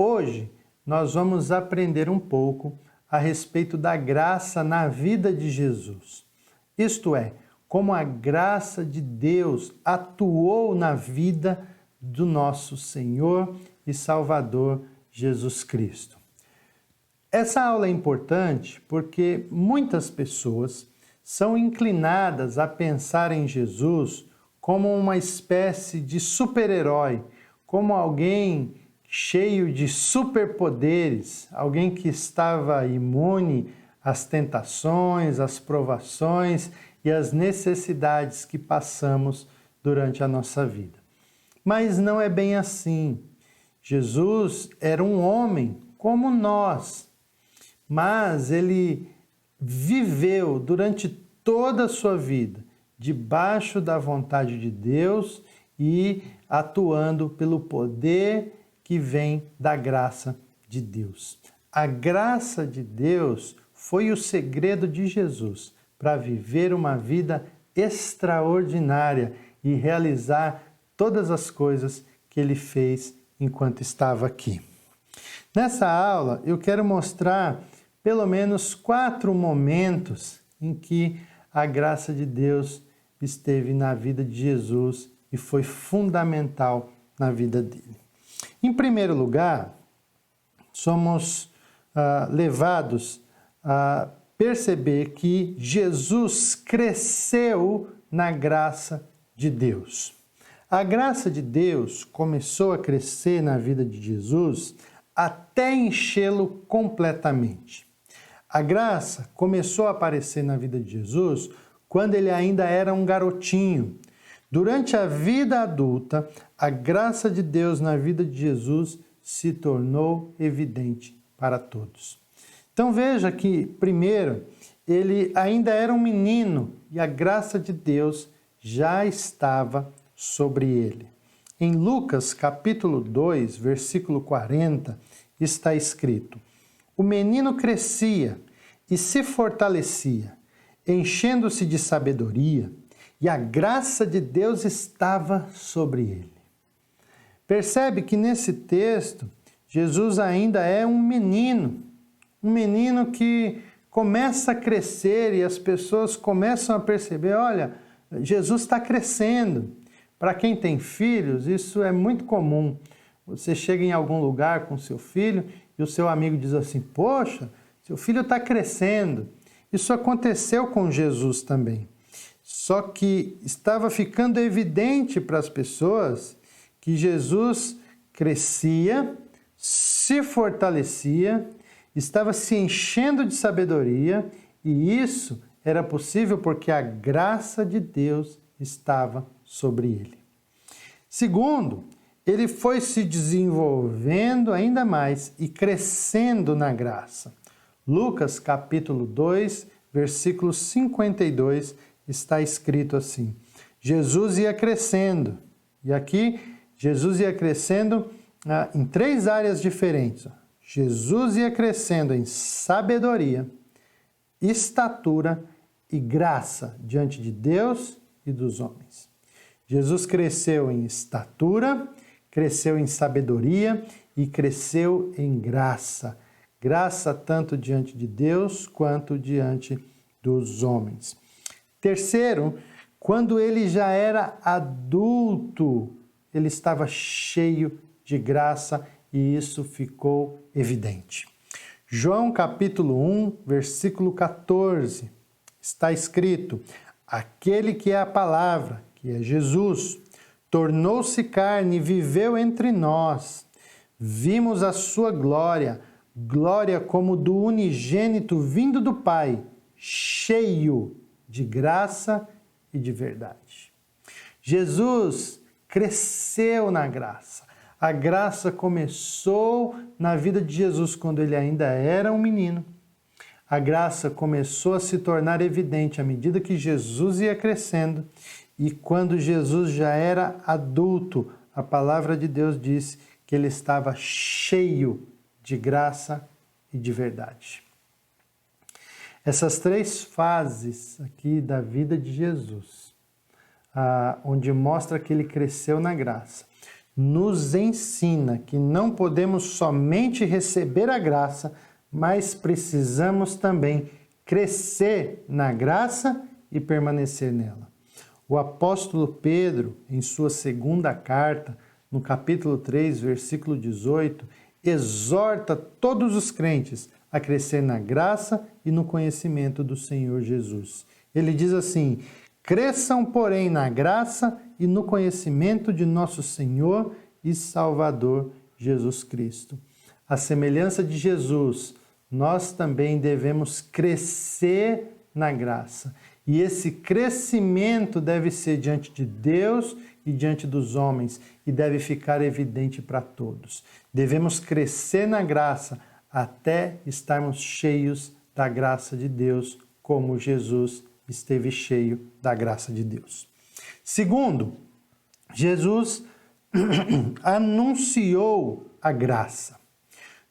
Hoje nós vamos aprender um pouco a respeito da graça na vida de Jesus. Isto é, como a graça de Deus atuou na vida do nosso Senhor e Salvador Jesus Cristo. Essa aula é importante porque muitas pessoas são inclinadas a pensar em Jesus como uma espécie de super-herói, como alguém cheio de superpoderes, alguém que estava imune às tentações, às provações e às necessidades que passamos durante a nossa vida. Mas não é bem assim. Jesus era um homem como nós, mas ele viveu durante toda a sua vida debaixo da vontade de Deus e atuando pelo poder que vem da graça de Deus. A graça de Deus foi o segredo de Jesus para viver uma vida extraordinária e realizar todas as coisas que ele fez enquanto estava aqui. Nessa aula, eu quero mostrar pelo menos 4 momentos em que a graça de Deus esteve na vida de Jesus e foi fundamental na vida dele. Em primeiro lugar, somos levados a perceber que Jesus cresceu na graça de Deus. A graça de Deus começou a crescer na vida de Jesus até enchê-lo completamente. A graça começou a aparecer na vida de Jesus quando ele ainda era um garotinho. Durante a vida adulta, a graça de Deus na vida de Jesus se tornou evidente para todos. Então veja que, primeiro, ele ainda era um menino e a graça de Deus já estava sobre ele. Em Lucas capítulo 2, versículo 40, está escrito: o menino crescia e se fortalecia, enchendo-se de sabedoria, e a graça de Deus estava sobre ele. Percebe que nesse texto, Jesus ainda é um menino que começa a crescer e as pessoas começam a perceber, olha, Jesus está crescendo. Para quem tem filhos, isso é muito comum. Você chega em algum lugar com seu filho e o seu amigo diz assim, poxa, seu filho está crescendo. Isso aconteceu com Jesus também. Só que estava ficando evidente para as pessoas que Jesus crescia, se fortalecia, estava se enchendo de sabedoria e isso era possível porque a graça de Deus estava sobre ele. Segundo, ele foi se desenvolvendo ainda mais e crescendo na graça. Lucas capítulo 2, versículo 52, está escrito assim: Jesus ia crescendo, e aqui Jesus ia crescendo em 3 áreas diferentes. Jesus ia crescendo em sabedoria, estatura e graça diante de Deus e dos homens. Jesus cresceu em estatura, cresceu em sabedoria e cresceu em graça. Graça tanto diante de Deus quanto diante dos homens. Terceiro, quando ele já era adulto, ele estava cheio de graça e isso ficou evidente. João capítulo 1, versículo 14, está escrito: aquele que é a palavra, que é Jesus, tornou-se carne e viveu entre nós. Vimos a sua glória, glória como do unigênito vindo do Pai, cheio de graça e de verdade. Jesus cresceu na graça. A graça começou na vida de Jesus quando ele ainda era um menino. A graça começou a se tornar evidente à medida que Jesus ia crescendo. E quando Jesus já era adulto, a palavra de Deus diz que ele estava cheio de graça e de verdade. Essas 3 fases aqui da vida de Jesus, onde mostra que ele cresceu na graça, nos ensina que não podemos somente receber a graça, mas precisamos também crescer na graça e permanecer nela. O apóstolo Pedro, em sua segunda carta, no capítulo 3, versículo 18, exorta todos os crentes a crescer na graça e no conhecimento do Senhor Jesus. Ele diz assim: cresçam, porém, na graça e no conhecimento de nosso Senhor e Salvador Jesus Cristo. À semelhança de Jesus, nós também devemos crescer na graça. E esse crescimento deve ser diante de Deus e diante dos homens e deve ficar evidente para todos. Devemos crescer na graça até estarmos cheios da graça de Deus, como Jesus esteve cheio da graça de Deus. Segundo, Jesus anunciou a graça.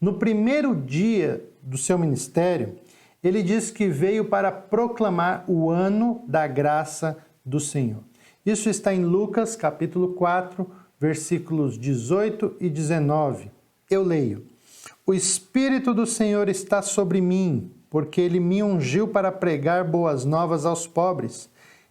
No primeiro dia do seu ministério, ele diz que veio para proclamar o ano da graça do Senhor. Isso está em Lucas, capítulo 4, versículos 18 e 19. Eu leio: O Espírito do Senhor está sobre mim, porque ele me ungiu para pregar boas novas aos pobres.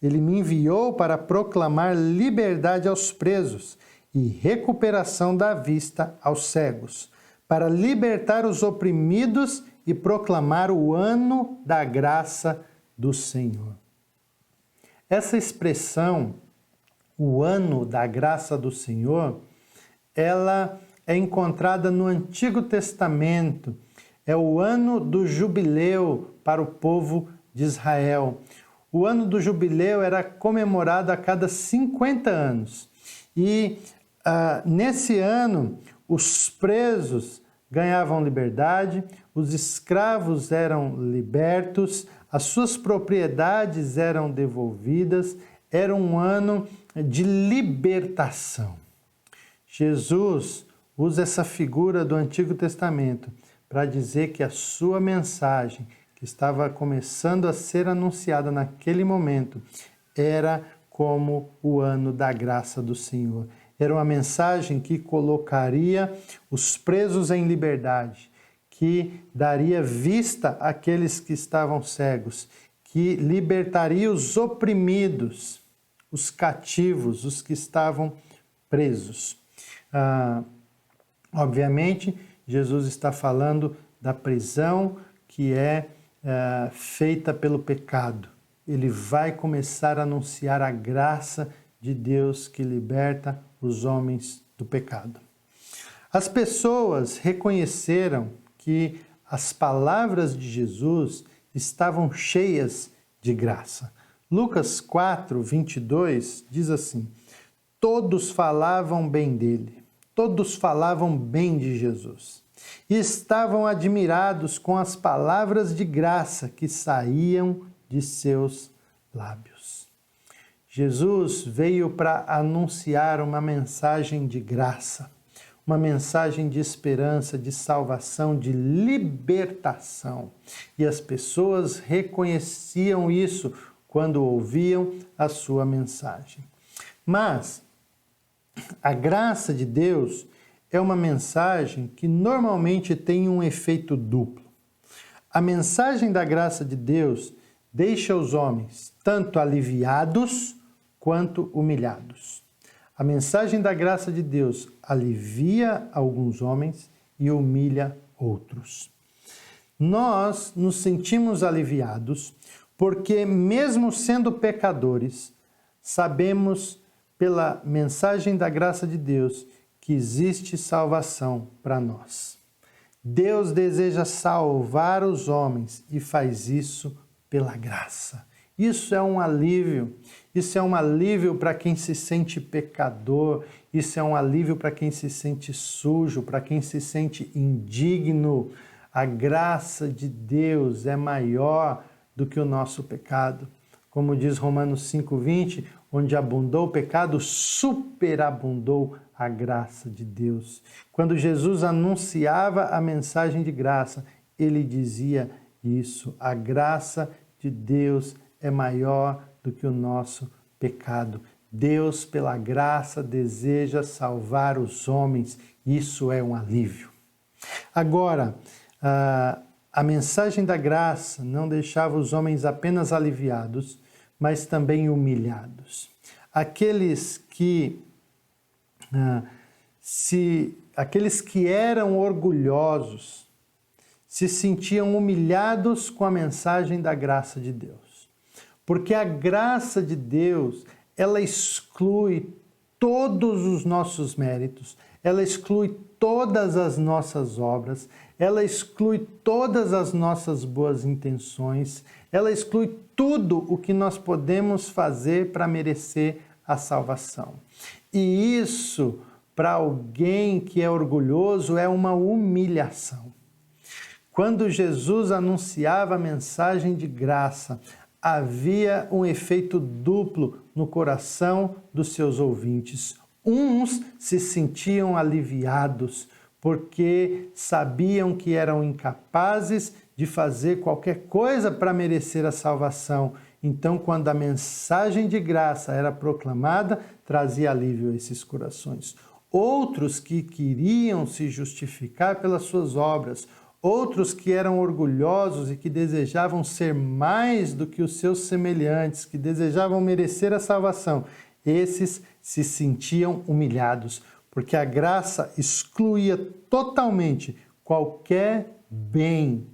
Ele me enviou para proclamar liberdade aos presos e recuperação da vista aos cegos, para libertar os oprimidos e proclamar o ano da graça do Senhor. Essa expressão, o ano da graça do Senhor, ela é encontrada no Antigo Testamento. É o ano do jubileu para o povo de Israel. O ano do jubileu era comemorado a cada 50 anos. E nesse ano, os presos ganhavam liberdade, os escravos eram libertos, as suas propriedades eram devolvidas. Era um ano de libertação. Jesus usa essa figura do Antigo Testamento para dizer que a sua mensagem, que estava começando a ser anunciada naquele momento, era como o ano da graça do Senhor. Era uma mensagem que colocaria os presos em liberdade, que daria vista àqueles que estavam cegos, que libertaria os oprimidos, os cativos, os que estavam presos. Obviamente, Jesus está falando da prisão que é feita pelo pecado. Ele vai começar a anunciar a graça de Deus que liberta os homens do pecado. As pessoas reconheceram que as palavras de Jesus estavam cheias de graça. Lucas 4, 22 diz assim: todos falavam bem dele, todos falavam bem de Jesus e estavam admirados com as palavras de graça que saíam de seus lábios. Jesus veio para anunciar uma mensagem de graça, uma mensagem de esperança, de salvação, de libertação. E as pessoas reconheciam isso quando ouviam a sua mensagem. Mas a graça de Deus é uma mensagem que normalmente tem um efeito duplo. A mensagem da graça de Deus deixa os homens tanto aliviados quanto humilhados. A mensagem da graça de Deus alivia alguns homens e humilha outros. Nós nos sentimos aliviados porque, mesmo sendo pecadores, sabemos pela mensagem da graça de Deus que existe salvação para nós. Deus deseja salvar os homens e faz isso pela graça. Isso é um alívio. Isso é um alívio para quem se sente pecador. Isso é um alívio para quem se sente sujo, para quem se sente indigno. A graça de Deus é maior do que o nosso pecado. Como diz Romanos 5:20, onde abundou o pecado, superabundou a graça de Deus. Quando Jesus anunciava a mensagem de graça, ele dizia isso: a graça de Deus é maior do que o nosso pecado. Deus, pela graça, deseja salvar os homens. Isso é um alívio. Agora, a mensagem da graça não deixava os homens apenas aliviados, mas também humilhados. Aqueles que eram orgulhosos se sentiam humilhados com a mensagem da graça de Deus. Porque a graça de Deus, ela exclui todos os nossos méritos, ela exclui todas as nossas obras, ela exclui todas as nossas boas intenções, ela exclui tudo o que nós podemos fazer para merecer a salvação. E isso, para alguém que é orgulhoso, é uma humilhação. Quando Jesus anunciava a mensagem de graça, havia um efeito duplo no coração dos seus ouvintes. Uns se sentiam aliviados, porque sabiam que eram incapazes de fazer qualquer coisa para merecer a salvação. Então, quando a mensagem de graça era proclamada, trazia alívio a esses corações. Outros que queriam se justificar pelas suas obras, outros que eram orgulhosos e que desejavam ser mais do que os seus semelhantes, que desejavam merecer a salvação, esses se sentiam humilhados, porque a graça excluía totalmente qualquer bem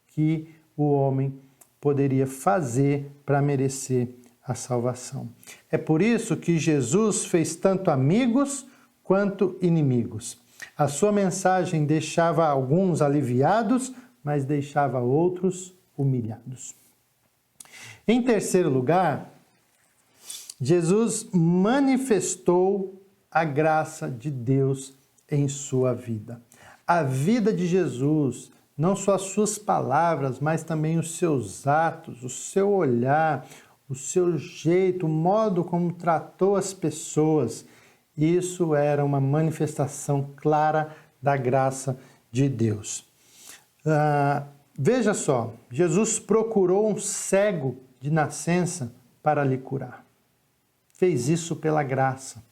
que o homem poderia fazer para merecer a salvação. É por isso que Jesus fez tanto amigos quanto inimigos. A sua mensagem deixava alguns aliviados, mas deixava outros humilhados. Em terceiro lugar, Jesus manifestou a graça de Deus em sua vida. A vida de Jesus, não só as suas palavras, mas também os seus atos, o seu olhar, o seu jeito, o modo como tratou as pessoas, isso era uma manifestação clara da graça de Deus. Veja só, Jesus procurou um cego de nascença para lhe curar. Fez isso pela graça.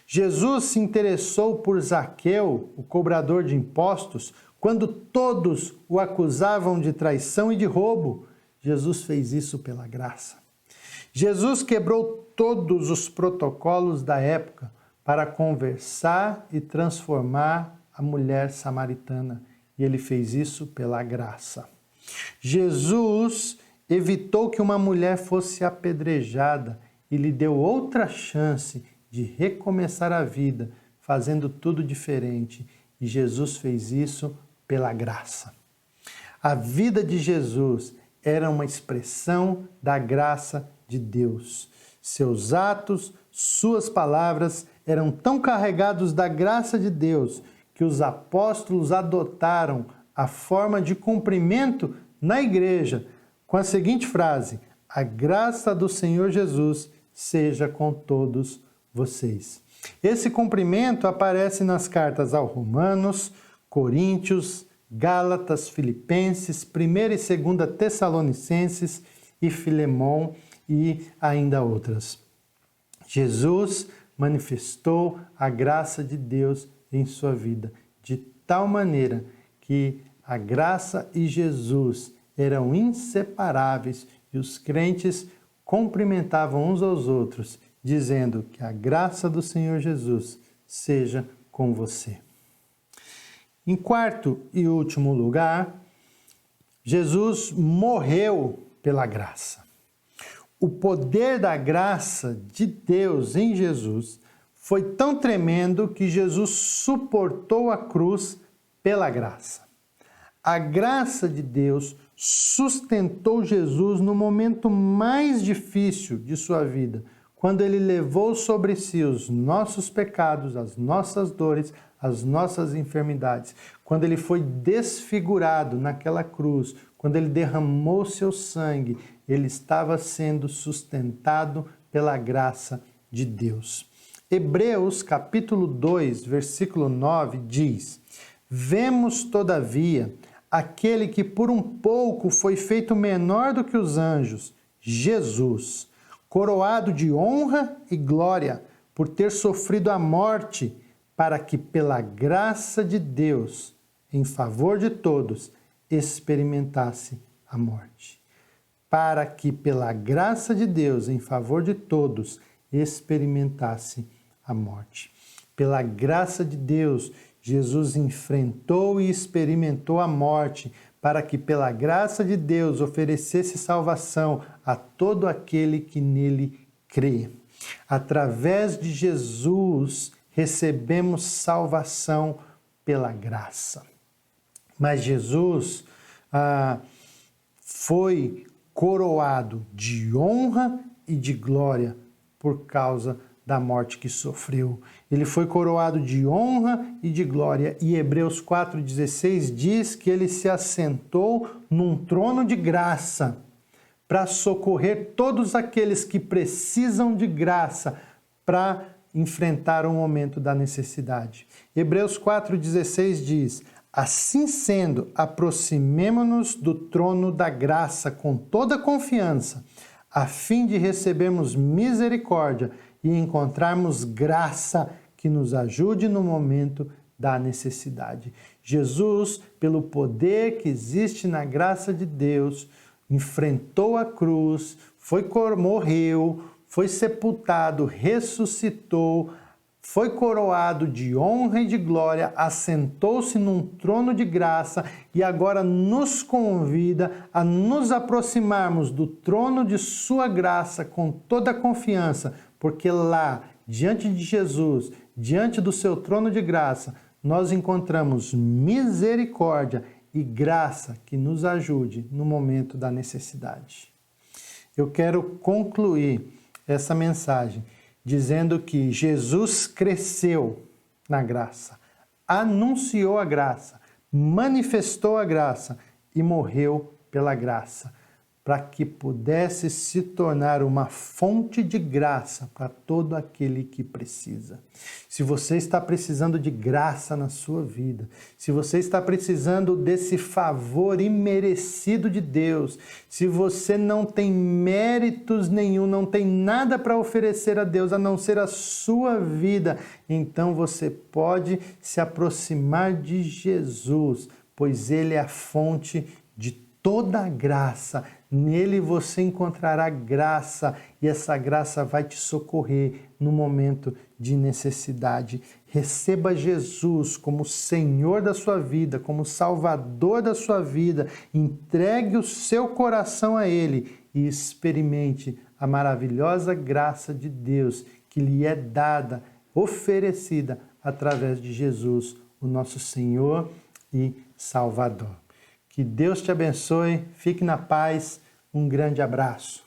Jesus se interessou por Zaqueu, o cobrador de impostos, quando todos o acusavam de traição e de roubo. Jesus fez isso pela graça. Jesus quebrou todos os protocolos da época para conversar e transformar a mulher samaritana. E ele fez isso pela graça. Jesus evitou que uma mulher fosse apedrejada e lhe deu outra chance de recomeçar a vida, fazendo tudo diferente. E Jesus fez isso pela graça. A vida de Jesus era uma expressão da graça de Deus. Seus atos, suas palavras eram tão carregados da graça de Deus que os apóstolos adotaram a forma de cumprimento na igreja com a seguinte frase: a graça do Senhor Jesus seja com todos vocês. Esse cumprimento aparece nas cartas aos Romanos, Coríntios, Gálatas, Filipenses, 1ª e 2ª Tessalonicenses e Filemão e ainda outras. Jesus manifestou a graça de Deus em sua vida, de tal maneira que a graça e Jesus eram inseparáveis e os crentes cumprimentavam uns aos outros, dizendo que a graça do Senhor Jesus seja com você. Em quarto e último lugar, Jesus morreu pela graça. O poder da graça de Deus em Jesus foi tão tremendo que Jesus suportou a cruz pela graça. A graça de Deus sustentou Jesus no momento mais difícil de sua vida, quando ele levou sobre si os nossos pecados, as nossas dores, as nossas enfermidades, quando ele foi desfigurado naquela cruz, quando ele derramou seu sangue, ele estava sendo sustentado pela graça de Deus. Hebreus capítulo 2, versículo 9 diz: vemos, todavia, aquele que por um pouco foi feito menor do que os anjos, Jesus, coroado de honra e glória por ter sofrido a morte, para que pela graça de Deus, em favor de todos, experimentasse a morte. Para que pela graça de Deus, em favor de todos, experimentasse a morte. Pela graça de Deus, Jesus enfrentou e experimentou a morte, para que pela graça de Deus oferecesse salvação a todo aquele que nele crê. Através de Jesus, recebemos salvação pela graça. Mas Jesus foi coroado de honra e de glória por causa da morte que sofreu. Ele foi coroado de honra e de glória. E Hebreus 4,16 diz que ele se assentou num trono de graça para socorrer todos aqueles que precisam de graça para enfrentar o momento da necessidade. Hebreus 4,16 diz: assim sendo, aproximemo-nos do trono da graça com toda confiança, a fim de recebermos misericórdia e encontrarmos graça que nos ajude no momento da necessidade. Jesus, pelo poder que existe na graça de Deus, enfrentou a cruz, morreu, foi sepultado, ressuscitou, foi coroado de honra e de glória, assentou-se num trono de graça e agora nos convida a nos aproximarmos do trono de sua graça com toda a confiança, porque lá, diante de Jesus, diante do seu trono de graça, nós encontramos misericórdia e graça que nos ajude no momento da necessidade. Eu quero concluir essa mensagem dizendo que Jesus cresceu na graça, anunciou a graça, manifestou a graça e morreu pela graça, para que pudesse se tornar uma fonte de graça para todo aquele que precisa. Se você está precisando de graça na sua vida, se você está precisando desse favor imerecido de Deus, se você não tem méritos nenhum, não tem nada para oferecer a Deus a não ser a sua vida, então você pode se aproximar de Jesus, pois Ele é a fonte de toda a graça. Nele você encontrará graça e essa graça vai te socorrer no momento de necessidade. Receba Jesus como Senhor da sua vida, como Salvador da sua vida. Entregue o seu coração a Ele e experimente a maravilhosa graça de Deus que lhe é dada, oferecida através de Jesus, o nosso Senhor e Salvador. Que Deus te abençoe, fique na paz, um grande abraço.